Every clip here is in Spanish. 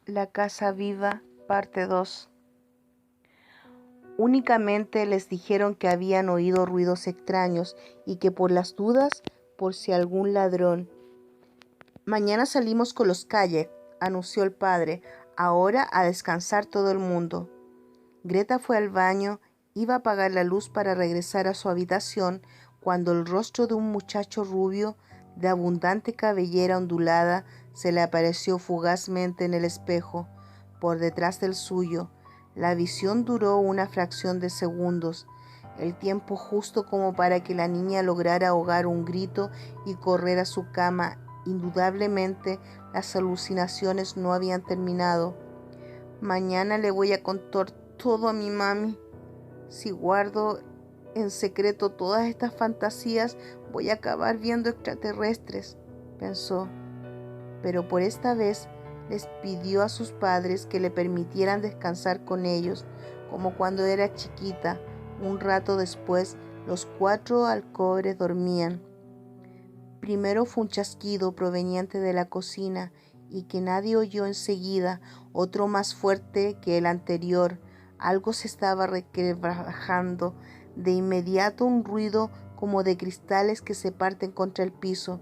La casa viva, parte 2. Únicamente les dijeron que habían oído ruidos extraños y que por las dudas, por si algún ladrón. Mañana salimos con los kayak, anunció el padre. Ahora a descansar todo el mundo. Greta fue al baño, iba a apagar la luz para regresar a su habitación cuando el rostro de un muchacho rubio, de abundante cabellera ondulada, se le apareció fugazmente en el espejo, por detrás del suyo. La visión duró una fracción de segundos, el tiempo justo como para que la niña lograra ahogar un grito y correr a su cama. Indudablemente, las alucinaciones no habían terminado. Mañana le voy a contar todo a mi mami. Si guardo en secreto todas estas fantasías, voy a acabar viendo extraterrestres, pensó. Pero por esta vez les pidió a sus padres que le permitieran descansar con ellos, como cuando era chiquita. Un rato después, los 4 alcobres dormían. Primero fue un chasquido proveniente de la cocina y que nadie oyó enseguida, otro más fuerte que el anterior. Algo se estaba requebrajando. De inmediato un ruido como de cristales que se parten contra el piso.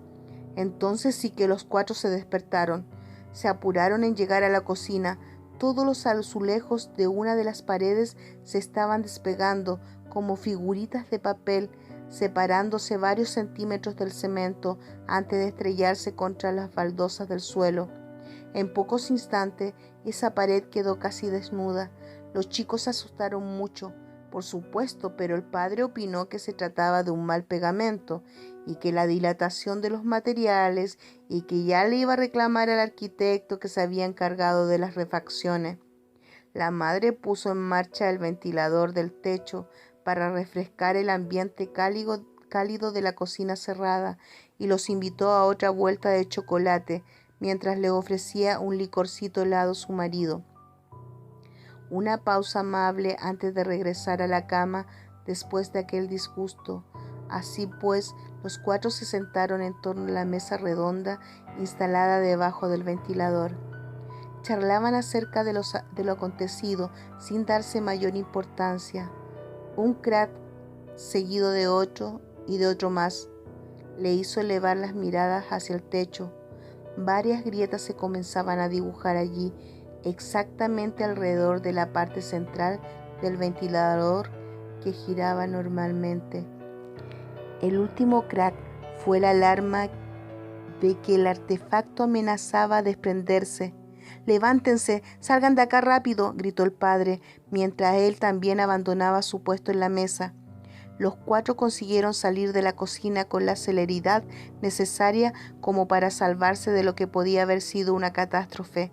Entonces sí que los 4 se despertaron. Se apuraron en llegar a la cocina. Todos los azulejos de una de las paredes se estaban despegando como figuritas de papel, separándose varios centímetros del cemento antes de estrellarse contra las baldosas del suelo. En pocos instantes esa pared quedó casi desnuda. Los chicos se asustaron mucho, por supuesto, pero el padre opinó que se trataba de un mal pegamento y que la dilatación de los materiales y que ya le iba a reclamar al arquitecto que se había encargado de las refacciones. La madre puso en marcha el ventilador del techo para refrescar el ambiente cálido de la cocina cerrada y los invitó a otra vuelta de chocolate mientras le ofrecía un licorcito helado su marido. Una pausa amable antes de regresar a la cama después de aquel disgusto. Así pues, los 4 se sentaron en torno a la mesa redonda instalada debajo del ventilador. Charlaban acerca de lo acontecido sin darse mayor importancia. Un crack seguido de otro y de otro más le hizo elevar las miradas hacia el techo. Varias grietas se comenzaban a dibujar allí, exactamente alrededor de la parte central del ventilador que giraba normalmente. El último crack fue la alarma de que el artefacto amenazaba desprenderse. «Levántense, salgan de acá rápido», gritó el padre, mientras él también abandonaba su puesto en la mesa. Los 4 consiguieron salir de la cocina con la celeridad necesaria como para salvarse de lo que podía haber sido una catástrofe.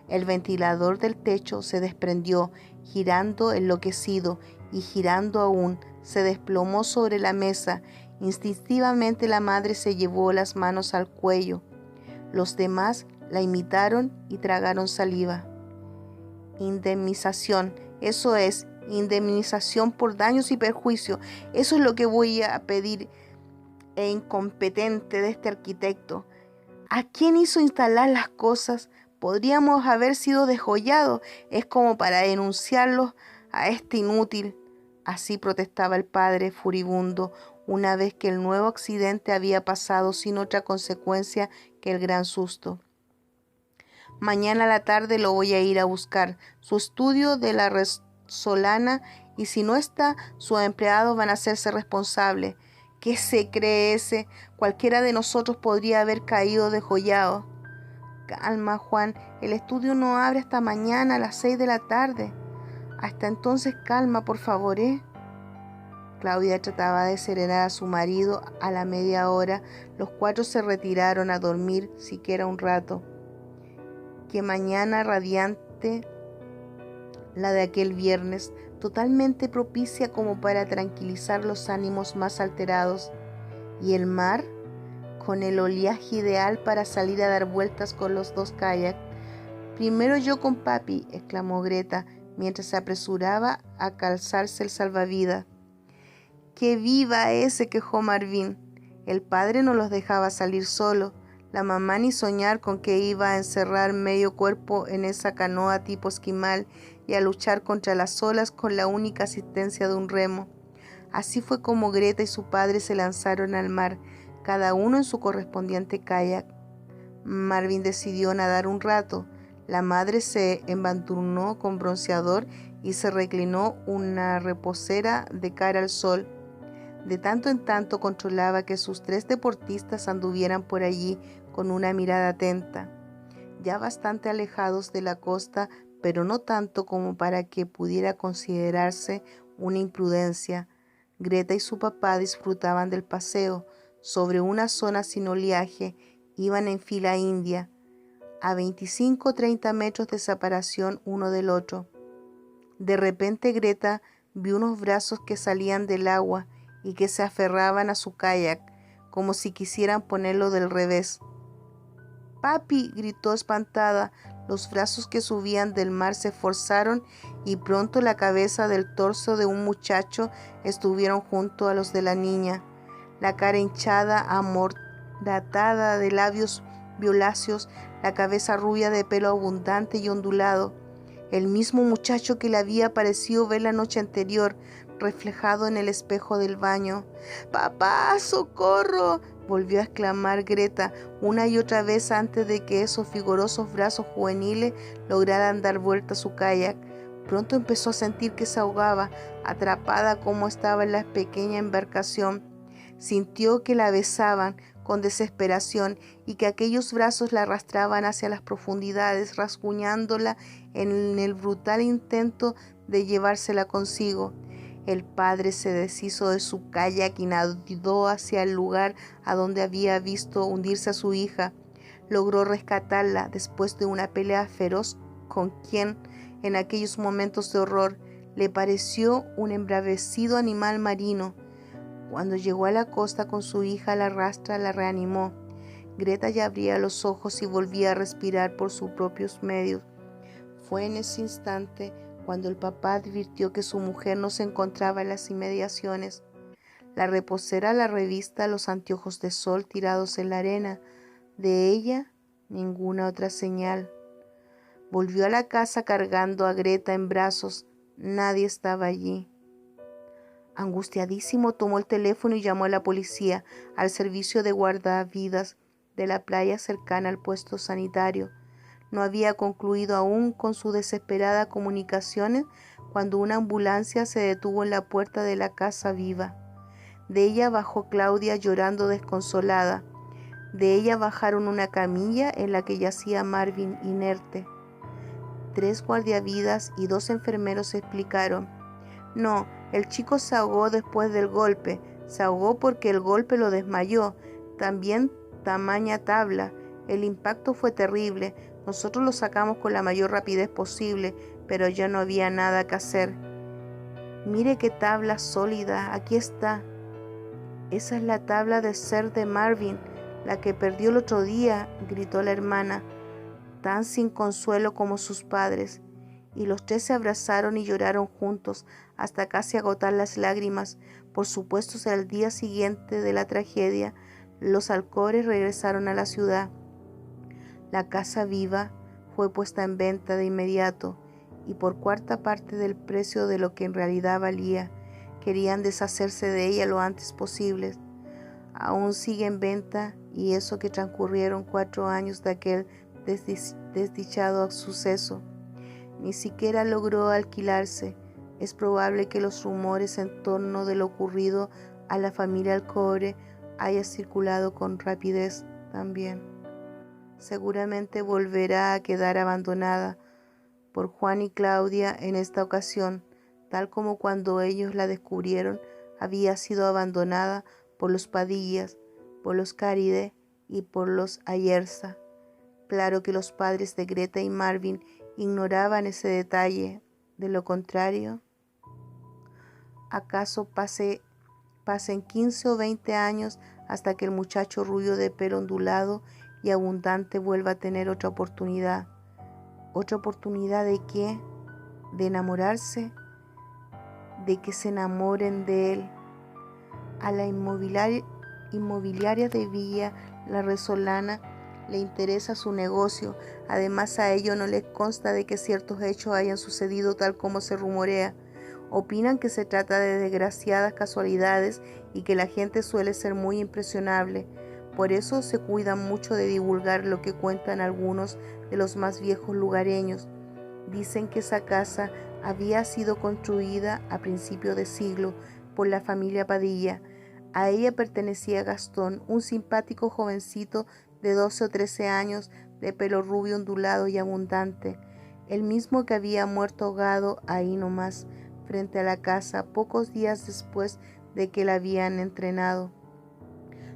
El ventilador del techo se desprendió, girando enloquecido, y girando aún, se desplomó sobre la mesa. Instintivamente la madre se llevó las manos al cuello. Los demás la imitaron y tragaron saliva. Indemnización, eso es, indemnización por daños y perjuicios. Eso es lo que voy a pedir, incompetente de este arquitecto. ¿A quién hizo instalar las cosas? Podríamos haber sido degollados. Es como para denunciarlos a este inútil. Así protestaba el padre furibundo, una vez que el nuevo accidente había pasado sin otra consecuencia que el gran susto. Mañana a la tarde lo voy a ir a buscar. Su estudio de la resolana, y si no está, sus empleados van a hacerse responsables. ¿Qué se cree ese? Cualquiera de nosotros podría haber caído degollado. Calma, Juan. El estudio no abre hasta mañana a las 6 de la tarde. Hasta entonces, calma, por favor, ¿eh? Claudia trataba de serenar a su marido. A la media hora, los 4 se retiraron a dormir siquiera un rato. Qué mañana radiante la de aquel viernes, totalmente propicia como para tranquilizar los ánimos más alterados. Y el mar, con el oleaje ideal para salir a dar vueltas con los 2 kayaks. «Primero yo con papi», exclamó Greta, mientras se apresuraba a calzarse el salvavidas. «¡Qué viva ese!», quejó Marvin. El padre no los dejaba salir solo. La mamá ni soñar con que iba a encerrar medio cuerpo en esa canoa tipo esquimal y a luchar contra las olas con la única asistencia de un remo. Así fue como Greta y su padre se lanzaron al mar, cada uno en su correspondiente kayak. Marvin decidió nadar un rato. La madre se embadurnó con bronceador y se reclinó una reposera de cara al sol. De tanto en tanto controlaba que sus 3 deportistas anduvieran por allí con una mirada atenta, ya bastante alejados de la costa, pero no tanto como para que pudiera considerarse una imprudencia. Greta y su papá disfrutaban del paseo sobre una zona sin oleaje. Iban en fila india, a 25 o 30 metros de separación uno del otro. De repente Greta vio unos brazos que salían del agua y que se aferraban a su kayak, como si quisieran ponerlo del revés. ¡Papi!, gritó espantada. Los brazos que subían del mar se forzaron y pronto la cabeza del torso de un muchacho estuvieron junto a los de la niña. La cara hinchada, amordatada de labios violáceos, la cabeza rubia de pelo abundante y ondulado. El mismo muchacho que le había parecido ver la noche anterior, reflejado en el espejo del baño. ¡Papá, socorro!, volvió a exclamar Greta una y otra vez antes de que esos vigorosos brazos juveniles lograran dar vuelta a su kayak. Pronto empezó a sentir que se ahogaba, atrapada como estaba en la pequeña embarcación. Sintió que la besaban con desesperación y que aquellos brazos la arrastraban hacia las profundidades, rasguñándola en el brutal intento de llevársela consigo. El padre se deshizo de su kayak y nadó hacia el lugar a donde había visto hundirse a su hija. Logró rescatarla después de una pelea feroz con quien, en aquellos momentos de horror, le pareció un embravecido animal marino. Cuando llegó a la costa con su hija a la rastra, la reanimó. Greta ya abría los ojos y volvía a respirar por sus propios medios. Fue en ese instante cuando el papá advirtió que su mujer no se encontraba en las inmediaciones. La reposera, la revista, los anteojos de sol tirados en la arena. De ella, ninguna otra señal. Volvió a la casa cargando a Greta en brazos. Nadie estaba allí. Angustiadísimo, tomó el teléfono y llamó a la policía, al servicio de guardavidas de la playa cercana al puesto sanitario. No había concluido aún con sus desesperadas comunicaciones cuando una ambulancia se detuvo en la puerta de la casa viva. De ella bajó Claudia llorando desconsolada. De ella bajaron una camilla en la que yacía Marvin inerte. 3 guardiavidas y 2 enfermeros explicaron: no, el chico se ahogó después del golpe. Se ahogó porque el golpe lo desmayó. También tamaña tabla. El impacto fue terrible. Nosotros lo sacamos con la mayor rapidez posible, pero ya no había nada que hacer. Mire qué tabla sólida. Aquí está. Esa es la tabla de ser de Marvin, la que perdió el otro día, gritó la hermana, tan sin consuelo como sus padres. Y los 3 se abrazaron y lloraron juntos hasta casi agotar las lágrimas. Por supuesto, al día siguiente de la tragedia, los Alcores regresaron a la ciudad. La casa viva fue puesta en venta de inmediato y por 1/4 parte del precio de lo que en realidad valía. Querían deshacerse de ella lo antes posible. Aún sigue en venta, y eso que transcurrieron 4 años de aquel desdichado suceso. Ni siquiera logró alquilarse. Es probable que los rumores en torno de lo ocurrido a la familia Alcore haya circulado con rapidez también. Seguramente volverá a quedar abandonada por Juan y Claudia en esta ocasión, tal como cuando ellos la descubrieron había sido abandonada por los Padillas, por los Caride y por los Ayerza. Claro que los padres de Greta y Marvin ignoraban ese detalle. De lo contrario, ¿acaso pasen 15 o 20 años hasta que el muchacho rubio de pelo ondulado y abundante vuelva a tener otra oportunidad? ¿Otra oportunidad de qué? ¿De enamorarse? ¿De que se enamoren de él? A la inmobiliaria de Villa La Resolana le interesa su negocio. Además, a ello no le consta de que ciertos hechos hayan sucedido tal como se rumorea. Opinan que se trata de desgraciadas casualidades y que la gente suele ser muy impresionable. Por eso se cuidan mucho de divulgar lo que cuentan algunos de los más viejos lugareños. Dicen que esa casa había sido construida a principio de siglo por la familia Padilla. A ella pertenecía Gastón, un simpático jovencito de 12 o 13 años, de pelo rubio ondulado y abundante, el mismo que había muerto ahogado ahí nomás, frente a la casa, pocos días después de que la habían entrenado.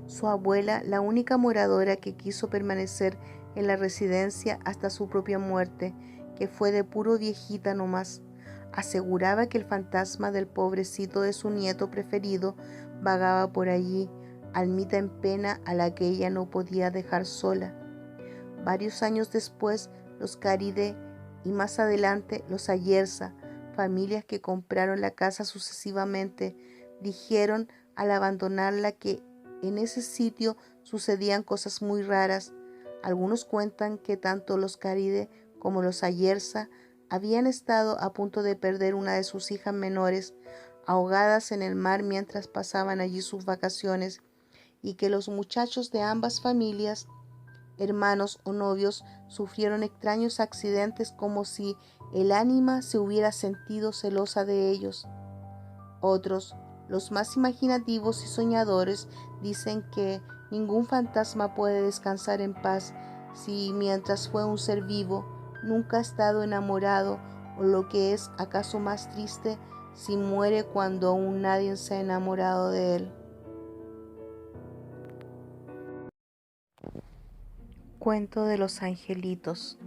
Su abuela, la única moradora que quiso permanecer en la residencia hasta su propia muerte, que fue de puro viejita nomás, aseguraba que el fantasma del pobrecito de su nieto preferido vagaba por allí, almita en pena a la que ella no podía dejar sola. Varios años después, los Caride y más adelante los Ayerza, familias que compraron la casa sucesivamente, dijeron al abandonarla que en ese sitio sucedían cosas muy raras. Algunos cuentan que tanto los Caride como los Ayerza habían estado a punto de perder una de sus hijas menores, ahogadas en el mar mientras pasaban allí sus vacaciones, y que los muchachos de ambas familias, hermanos o novios, sufrieron extraños accidentes como si el ánima se hubiera sentido celosa de ellos. Otros, los más imaginativos y soñadores, dicen que ningún fantasma puede descansar en paz si, mientras fue un ser vivo, nunca ha estado enamorado, o lo que es acaso más triste, si muere cuando aún nadie se ha enamorado de él. Cuento de los angelitos.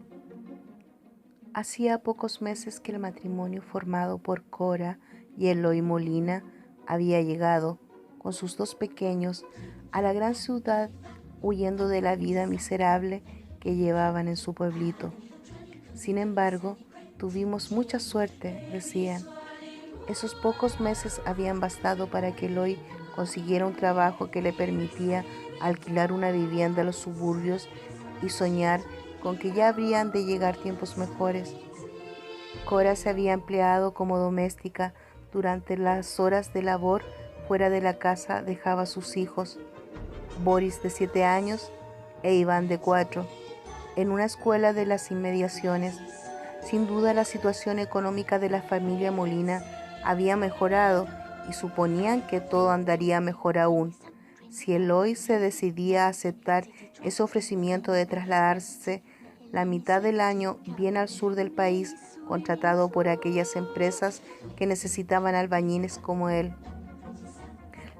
Hacía pocos meses que el matrimonio formado por Cora y Eloy Molina había llegado, con sus dos pequeños, a la gran ciudad, huyendo de la vida miserable que llevaban en su pueblito. Sin embargo, tuvimos mucha suerte, decían. Esos pocos meses habían bastado para que Eloy consiguiera un trabajo que le permitía alquilar una vivienda en los suburbios y soñar con que ya habrían de llegar tiempos mejores. Cora se había empleado como doméstica. Durante las horas de labor fuera de la casa dejaba a sus hijos, Boris de 7 años e Iván de 4, en una escuela de las inmediaciones. Sin duda la situación económica de la familia Molina había mejorado y suponían que todo andaría mejor aún. Si Eloy se decidía a aceptar ese ofrecimiento de trasladarse la mitad del año bien al sur del país, contratado por aquellas empresas que necesitaban albañiles como él.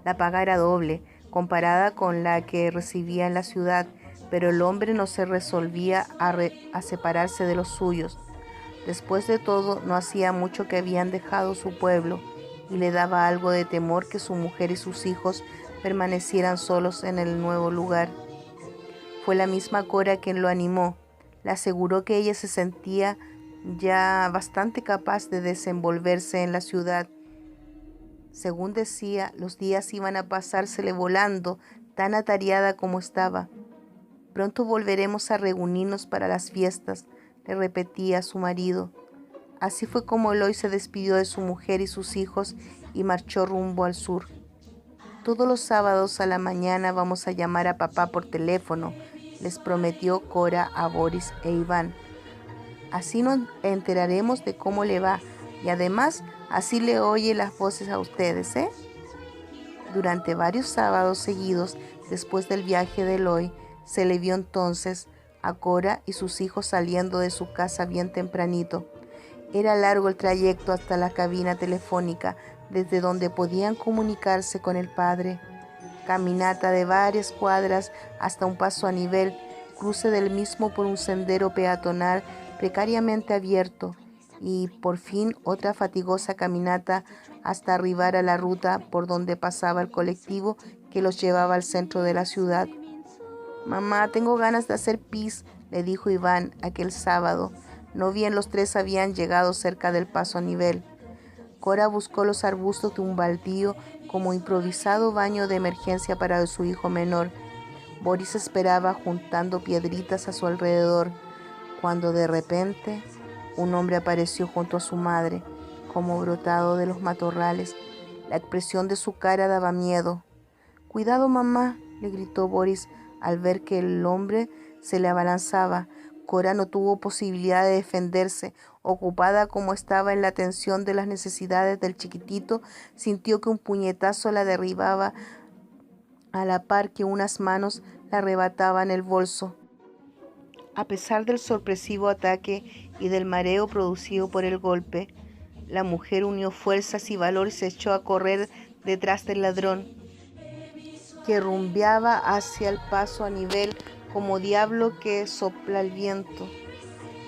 La paga era doble, comparada con la que recibía en la ciudad, pero el hombre no se resolvía a separarse de los suyos. Después de todo, no hacía mucho que habían dejado su pueblo, y le daba algo de temor que su mujer y sus hijos permanecieran solos en el nuevo lugar. Fue la misma Cora quien lo animó. Le aseguró que ella se sentía ya bastante capaz de desenvolverse en la ciudad. Según decía, los días iban a pasársele volando, tan atareada como estaba. Pronto volveremos a reunirnos para las fiestas, le repetía a su marido. Así fue como Eloy se despidió de su mujer y sus hijos y marchó rumbo al sur. Todos los sábados a la mañana vamos a llamar a papá por teléfono, les prometió Cora a Boris e Iván. Así nos enteraremos de cómo le va y además así le oye las voces a ustedes, ¿eh? Durante varios sábados seguidos, después del viaje de Eloy, se le vio entonces a Cora y sus hijos saliendo de su casa bien tempranito. Era largo el trayecto hasta la cabina telefónica, desde donde podían comunicarse con el padre. Caminata de varias cuadras hasta un paso a nivel, cruce del mismo por un sendero peatonal precariamente abierto, y por fin otra fatigosa caminata hasta arribar a la ruta por donde pasaba el colectivo que los llevaba al centro de la ciudad. «Mamá, tengo ganas de hacer pis», le dijo Iván aquel sábado. No bien los tres habían llegado cerca del paso a nivel. Cora buscó los arbustos de un baldío como improvisado baño de emergencia para su hijo menor. Boris esperaba juntando piedritas a su alrededor, cuando de repente un hombre apareció junto a su madre, como brotado de los matorrales. La expresión de su cara daba miedo. «Cuidado, mamá», le gritó Boris al ver que el hombre se le abalanzaba. Cora no tuvo posibilidad de defenderse. Ocupada como estaba en la atención de las necesidades del chiquitito, sintió que un puñetazo la derribaba a la par que unas manos la arrebataban el bolso. A pesar del sorpresivo ataque y del mareo producido por el golpe, la mujer unió fuerzas y valor y se echó a correr detrás del ladrón, que rumbeaba hacia el paso a nivel como diablo que sopla el viento.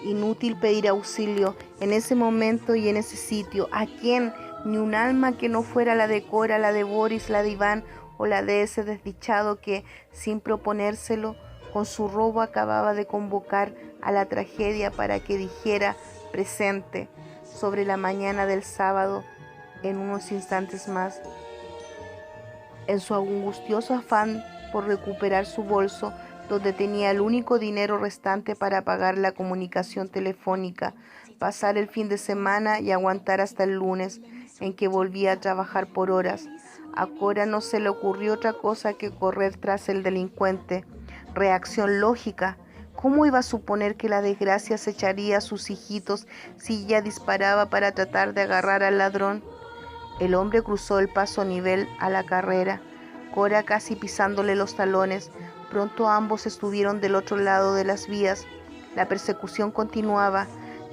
Inútil pedir auxilio en ese momento y en ese sitio. ¿A quién? Ni un alma que no fuera la de Cora, la de Boris, la de Iván o la de ese desdichado que, sin proponérselo, con su robo acababa de convocar a la tragedia para que dijera presente sobre la mañana del sábado en unos instantes más. En su angustioso afán por recuperar su bolso, donde tenía el único dinero restante para pagar la comunicación telefónica, pasar el fin de semana y aguantar hasta el lunes, en que volvía a trabajar por horas. A Cora no se le ocurrió otra cosa que correr tras el delincuente. Reacción lógica. ¿Cómo iba a suponer que la desgracia se echaría a sus hijitos si ella disparaba para tratar de agarrar al ladrón? El hombre cruzó el paso a nivel a la carrera, Cora casi pisándole los talones. Pronto ambos estuvieron del otro lado de las vías. La persecución continuaba,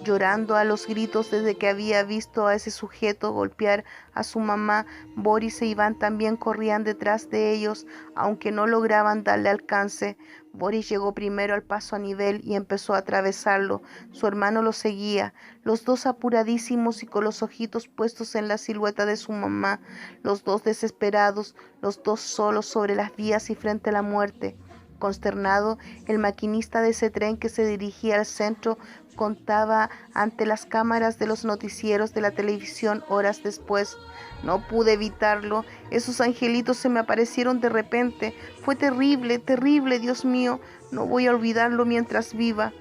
llorando a los gritos desde que había visto a ese sujeto golpear a su mamá. Boris e Iván también corrían detrás de ellos, aunque no lograban darle alcance. Boris llegó primero al paso a nivel y empezó a atravesarlo. Su hermano lo seguía, los dos apuradísimos y con los ojitos puestos en la silueta de su mamá, los dos desesperados, los dos solos sobre las vías y frente a la muerte. Consternado, el maquinista de ese tren que se dirigía al centro contaba ante las cámaras de los noticieros de la televisión horas después. No pude evitarlo, esos angelitos se me aparecieron de repente. Fue terrible, terrible, Dios mío, no voy a olvidarlo mientras viva.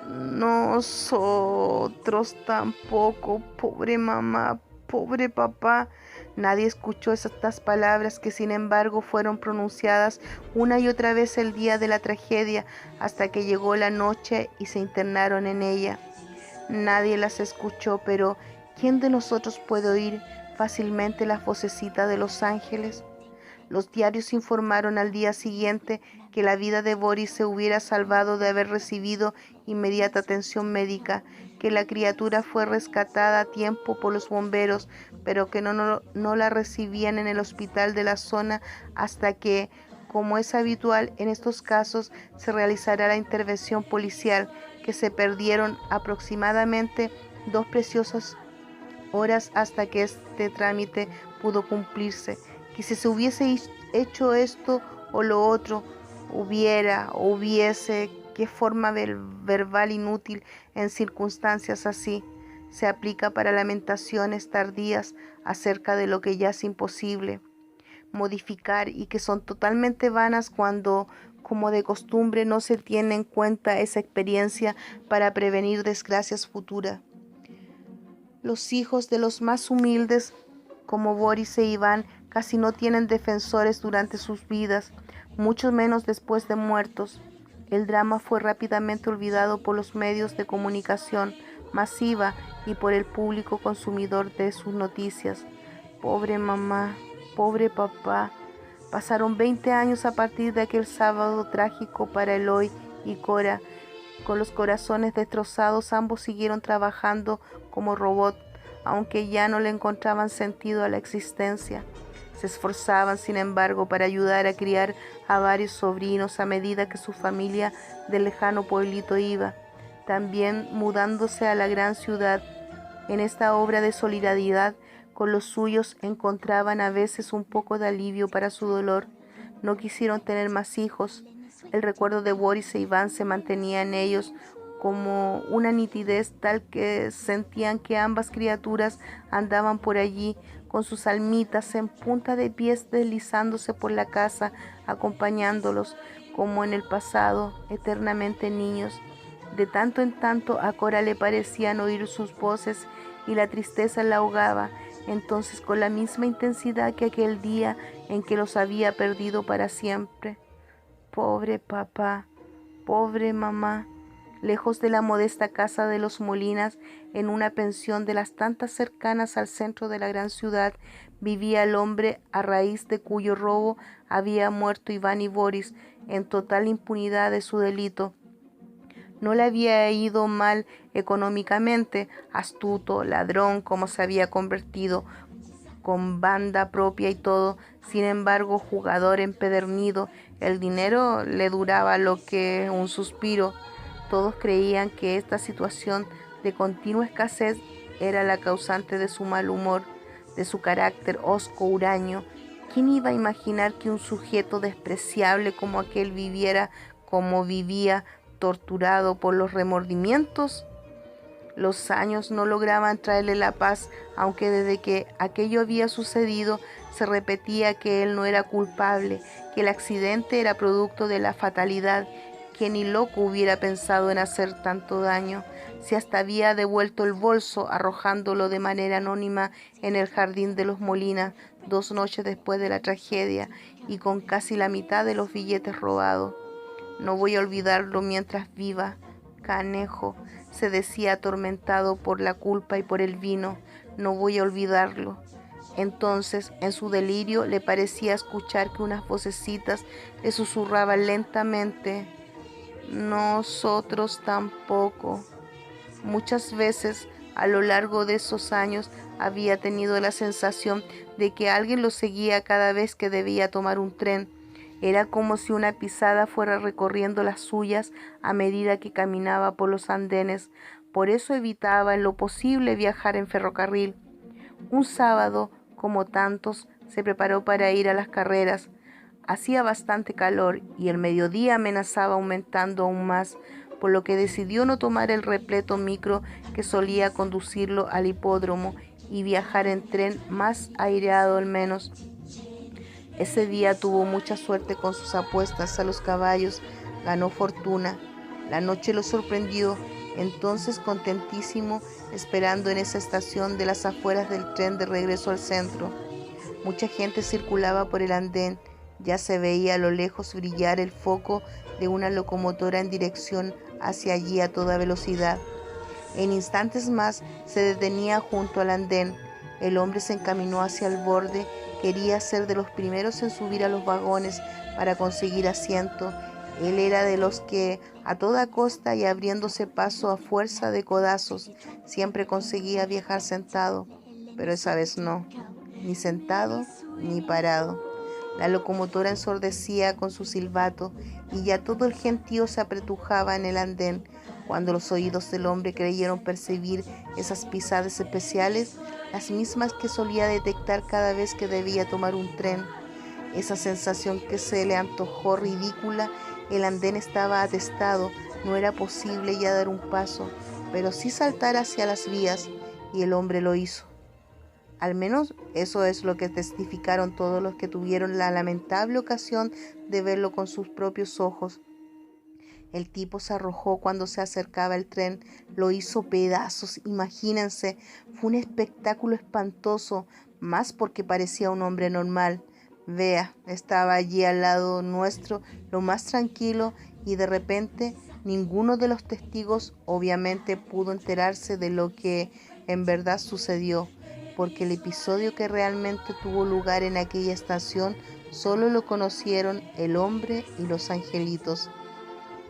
Nosotros tampoco, pobre mamá, pobre papá. Nadie escuchó estas palabras que sin embargo fueron pronunciadas una y otra vez el día de la tragedia, hasta que llegó la noche y se internaron en ella. Nadie las escuchó, pero ¿quién de nosotros puede oír fácilmente la vocecita de los ángeles? Los diarios informaron al día siguiente que la vida de Boris se hubiera salvado de haber recibido inmediata atención médica, que la criatura fue rescatada a tiempo por los bomberos, pero que no la recibían en el hospital de la zona hasta que, como es habitual en estos casos, se realizará la intervención policial, que se perdieron aproximadamente 2 preciosas horas hasta que este trámite pudo cumplirse. Que si se hubiese hecho esto o lo otro, hubiese, qué forma verbal inútil en circunstancias así. Se aplica para lamentaciones tardías acerca de lo que ya es imposible modificar y que son totalmente vanas cuando, como de costumbre, no se tiene en cuenta esa experiencia para prevenir desgracias futuras. Los hijos de los más humildes, como Boris e Iván, casi no tienen defensores durante sus vidas, mucho menos después de muertos. El drama fue rápidamente olvidado por los medios de comunicación masiva y por el público consumidor de sus noticias. Pobre mamá, pobre papá. Pasaron 20 años a partir de aquel sábado trágico para Eloy y Cora. Con los corazones destrozados, ambos siguieron trabajando como robots, aunque ya no le encontraban sentido a la existencia. Se esforzaban, sin embargo, para ayudar a criar a varios sobrinos a medida que su familia del lejano pueblito iba, también mudándose a la gran ciudad. En esta obra de solidaridad con los suyos encontraban a veces un poco de alivio para su dolor. No quisieron tener más hijos. El recuerdo de Boris e Iván se mantenía en ellos como una nitidez tal que sentían que ambas criaturas andaban por allí con sus almitas en punta de pies deslizándose por la casa, acompañándolos. como en el pasado, eternamente niños. De tanto en tanto a Cora le parecían oír sus voces y la tristeza la ahogaba. Entonces, con la misma intensidad que aquel día en que los había perdido para siempre. Pobre papá, pobre mamá. Lejos de la modesta casa de los Molinas, en una pensión de las tantas cercanas al centro de la gran ciudad, vivía el hombre a raíz de cuyo robo había muerto Iván y Boris, en total impunidad de su delito. No le había ido mal económicamente, astuto, ladrón como se había convertido, con banda propia y todo. Sin embargo, jugador empedernido, el dinero le duraba lo que un suspiro. Todos creían que esta situación de continua escasez era la causante de su mal humor, de su carácter hosco, huraño. ¿Quién iba a imaginar que un sujeto despreciable como aquel viviera como vivía, torturado por los remordimientos? Los años no lograban traerle la paz, aunque desde que aquello había sucedido se repetía que él no era culpable, que el accidente era producto de la fatalidad, que ni loco hubiera pensado en hacer tanto daño, si hasta había devuelto el bolso arrojándolo de manera anónima en el jardín de los Molinas 2 noches después de la tragedia y con casi la mitad de los billetes robados. No voy a olvidarlo mientras viva, Canejo, se decía atormentado por la culpa y por el vino. No voy a olvidarlo. Entonces, en su delirio, le parecía escuchar que unas vocecitas le susurraban lentamente: nosotros tampoco. Muchas veces a lo largo de esos años había tenido la sensación de que alguien lo seguía cada vez que debía tomar un tren. Era como si una pisada fuera recorriendo las suyas a medida que caminaba por los andenes. Por eso evitaba en lo posible viajar en ferrocarril. Un sábado, como tantos, se preparó para ir a las carreras. Hacía bastante calor y el mediodía amenazaba aumentando aún más, por lo que decidió no tomar el repleto micro que solía conducirlo al hipódromo y viajar en tren más aireado al menos. Ese día tuvo mucha suerte con sus apuestas a los caballos, ganó fortuna. La noche lo sorprendió, entonces contentísimo, esperando en esa estación de las afueras del tren de regreso al centro. Mucha gente circulaba por el andén, ya se veía a lo lejos brillar el foco de una locomotora en dirección hacia allí a toda velocidad. En instantes más se detenía junto al andén. El hombre se encaminó hacia el borde, quería ser de los primeros en subir a los vagones para conseguir asiento. Él era de los que, a toda costa y abriéndose paso a fuerza de codazos, siempre conseguía viajar sentado, pero esa vez no, ni sentado ni parado. La locomotora ensordecía con su silbato y ya todo el gentío se apretujaba en el andén. Cuando los oídos del hombre creyeron percibir esas pisadas especiales, las mismas que solía detectar cada vez que debía tomar un tren, esa sensación que se le antojó ridícula, el andén estaba atestado, no era posible ya dar un paso, pero sí saltar hacia las vías, y el hombre lo hizo. Al menos eso es lo que testificaron todos los que tuvieron la lamentable ocasión de verlo con sus propios ojos. El tipo se arrojó cuando se acercaba el tren, lo hizo pedazos, imagínense, fue un espectáculo espantoso, más porque parecía un hombre normal. Vea, estaba allí al lado nuestro, lo más tranquilo, y de repente ninguno de los testigos obviamente pudo enterarse de lo que en verdad sucedió, porque el episodio que realmente tuvo lugar en aquella estación solo lo conocieron el hombre y los angelitos.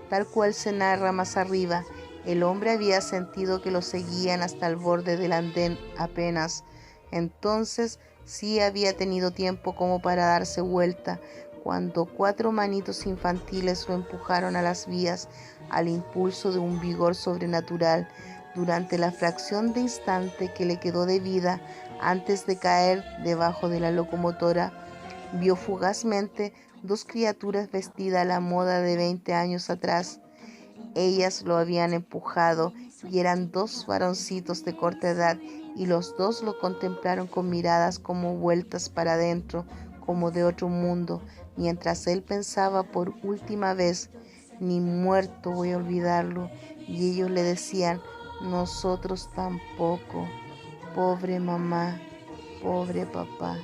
Tal cual se narra más arriba, el hombre había sentido que lo seguían hasta el borde del andén apenas. Entonces sí había tenido tiempo como para darse vuelta, cuando 4 manitos infantiles lo empujaron a las vías al impulso de un vigor sobrenatural. Durante la fracción de instante que le quedó de vida antes de caer debajo de la locomotora, vio fugazmente 2 criaturas vestidas a la moda de 20 años atrás. Ellas lo habían empujado y eran 2 varoncitos de corta edad, y los 2 lo contemplaron con miradas como vueltas para adentro, como de otro mundo, mientras él pensaba por última vez, ni muerto voy a olvidarlo, y ellos le decían, nosotros tampoco, pobre mamá, pobre papá.